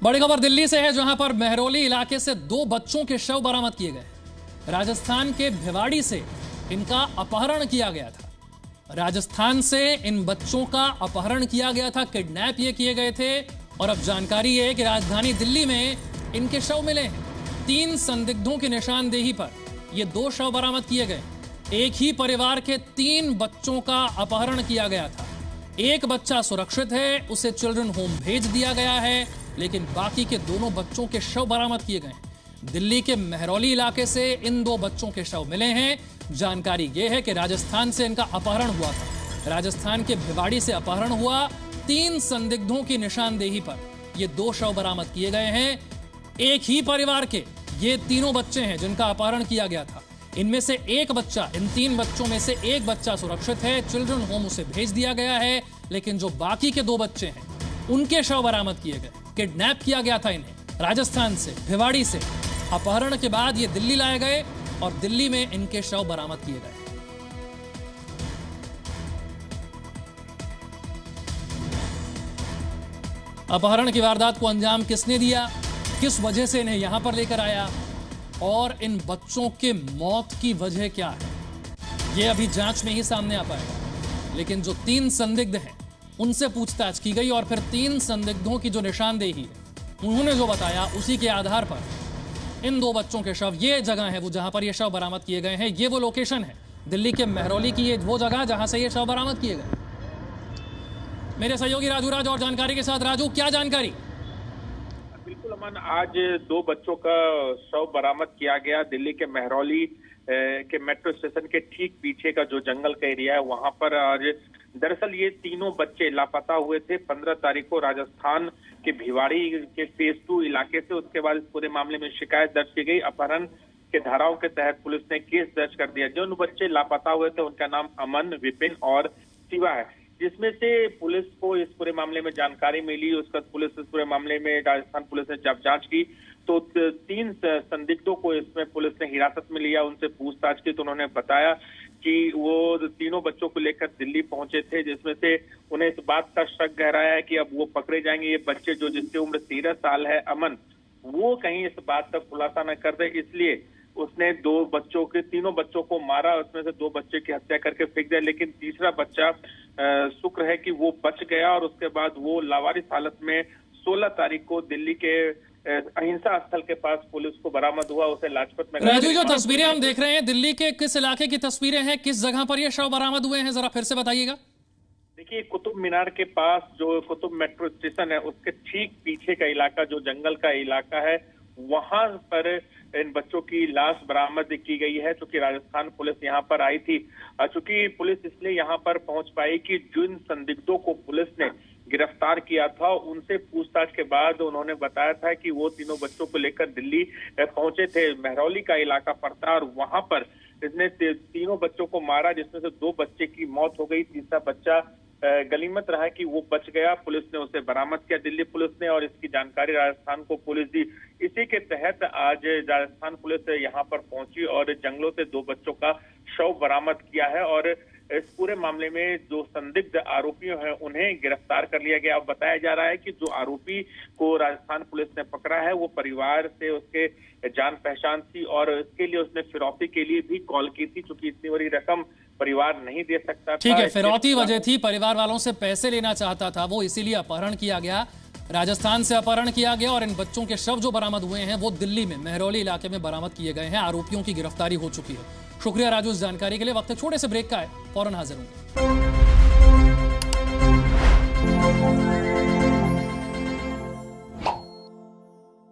बड़ी खबर दिल्ली से है, जहां पर महरौली इलाके से 2 बच्चों के शव बरामद किए गए। राजस्थान के भिवाड़ी से इनका अपहरण किया गया था। राजस्थान से इन बच्चों का अपहरण किया गया था, किडनैप ये किए गए थे। और अब जानकारी है कि राजधानी दिल्ली में इनके शव मिले हैं। 3 संदिग्धों की निशानदेही पर ये 2 शव बरामद किए गए। एक ही परिवार के 3 बच्चों का अपहरण किया गया था। एक बच्चा सुरक्षित है, उसे चिल्ड्रन होम भेज दिया गया है, लेकिन बाकी के दोनों बच्चों के शव बरामद किए गए। दिल्ली के महरौली इलाके से इन 2 बच्चों के शव मिले हैं। जानकारी यह है कि राजस्थान से इनका अपहरण हुआ था। राजस्थान के भिवाड़ी से अपहरण हुआ। 3 संदिग्धों की निशानदेही पर ये 2 शव बरामद किए गए हैं। एक ही परिवार के ये तीनों बच्चे हैं जिनका अपहरण किया गया था। इनमें से एक बच्चा, इन 3 बच्चों में से एक बच्चा सुरक्षित है, चिल्ड्रन होम उसे भेज दिया गया है, लेकिन जो बाकी के 2 बच्चे हैं उनके शव बरामद किए गए। किडनैप किया गया था इन्हें राजस्थान से, भिवाड़ी से। अपहरण के बाद ये दिल्ली लाए गए और दिल्ली में इनके शव बरामद किए गए। अपहरण की वारदात को अंजाम किसने दिया, किस वजह से इन्हें यहां पर लेकर आया और इन बच्चों के मौत की वजह क्या है, यह अभी जांच में ही सामने आ पाएगा। लेकिन जो 3 संदिग्ध हैं उनसे पूछताछ की गई और फिर 3 संदिग्धों की जो निशानदेही है उन्होंने जो बताया, उसी के आधार पर इन 2 बच्चों के शव, ये जगह है वो जहां पर ये शव बरामद किए गए हैं, ये वो लोकेशन है दिल्ली के महरौली की, ये वो जगह जहां से ये शव बरामद किए गए। मेरे सहयोगी राजू राज और जानकारी के साथ। राजू, क्या जानकारी? बिल्कुल अमन, आज 2 बच्चों का शव बरामद किया गया दिल्ली के महरौली के मेट्रो स्टेशन के ठीक पीछे का जो जंगल का एरिया है वहां पर। आज दरअसल ये तीनों बच्चे लापता हुए थे 15 तारीख को राजस्थान के भिवाड़ी के फेज 2 इलाके से। उसके बाद इस पूरे मामले में शिकायत दर्ज की गई। अपहरण के धाराओं के तहत पुलिस ने केस दर्ज कर दिया। जो बच्चे लापता हुए थे उनका नाम अमन, विपिन और शिवा है, जिसमें से पुलिस को इस पूरे मामले में जानकारी मिली। उसका पुलिस इस पूरे मामले में, राजस्थान पुलिस ने जब जांच की तो 3 संदिग्धों को इसमें पुलिस ने हिरासत में लिया। उनसे पूछताछ की तो उन्होंने बताया कि वो तीनों बच्चों को लेकर दिल्ली पहुंचे थे, जिसमें से उन्हें इस बात का शक गहराया है कि अब वो पकड़े जाएंगे। ये बच्चे जो जिसकी उम्र 13 साल है, अमन, वो कहीं इस बात का खुलासा न कर दे, इसलिए उसने 2 बच्चों के, तीनों बच्चों को मारा। उसमें से 2 बच्चे की हत्या करके फेंक दिया, लेकिन तीसरा बच्चा शुक्र है कि वो बच गया। और उसके बाद वो लावारिस हालत में 16 तारीख को दिल्ली के अहिंसा स्थल के पास पुलिस को बरामद हुआ। उसे लाजपत में। राजू, जो तस्वीरें हम देख रहे हैं दिल्ली के किस इलाके की तस्वीरें हैं, किस जगह पर ये शव बरामद हुए हैं, जरा फिर से बताइएगा। देखिए, कुतुब मीनार के पास जो कुतुब मेट्रो स्टेशन है उसके ठीक पीछे का इलाका, जो जंगल का इलाका है, वहां पर इन बच्चों की लाश बरामद की गई है। चूंकि राजस्थान पुलिस यहाँ पर आई थी, चूंकि पुलिस इसलिए यहाँ पर पहुंच पाई कि जिन संदिग्धों को पुलिस ने गिरफ्तार किया था उनसे पूछताछ के बाद उन्होंने बताया था कि वो तीनों बच्चों को लेकर दिल्ली पहुंचे थे। महरौली का इलाका पड़ता है और वहां पर इसने तीनों बच्चों को मारा, जिसमें से 2 बच्चे की मौत हो गई। तीसरा बच्चा गनीमत रहा कि वो बच गया। पुलिस ने उसे बरामद किया, दिल्ली पुलिस ने, और इसकी जानकारी राजस्थान को पुलिस दी। इसी के तहत आज राजस्थान पुलिस यहाँ पर पहुंची और जंगलों से 2 बच्चों का शव बरामद किया है। और इस पूरे मामले में जो संदिग्ध आरोपी हैं उन्हें गिरफ्तार कर लिया गया। अब बताया जा रहा है कि जो आरोपी को राजस्थान पुलिस ने पकड़ा है वो परिवार से उसके जान पहचान थी और इसके लिए उसने फिरौती के लिए भी कॉल की थी, क्योंकि इतनी बड़ी रकम परिवार नहीं दे सकता था। ठीक है, फिरौती वजह थी, परिवार वालों से पैसे लेना चाहता था वो, इसीलिए अपहरण किया गया। राजस्थान से अपहरण किया गया और इन बच्चों के शव जो बरामद हुए हैं वो दिल्ली में महरौली इलाके में बरामद किए गए हैं। आरोपियों की गिरफ्तारी हो चुकी है। शुक्रिया राजू इस जानकारी के लिए। वक्त छोटे से ब्रेक का है, फौरन हाजिर हूं।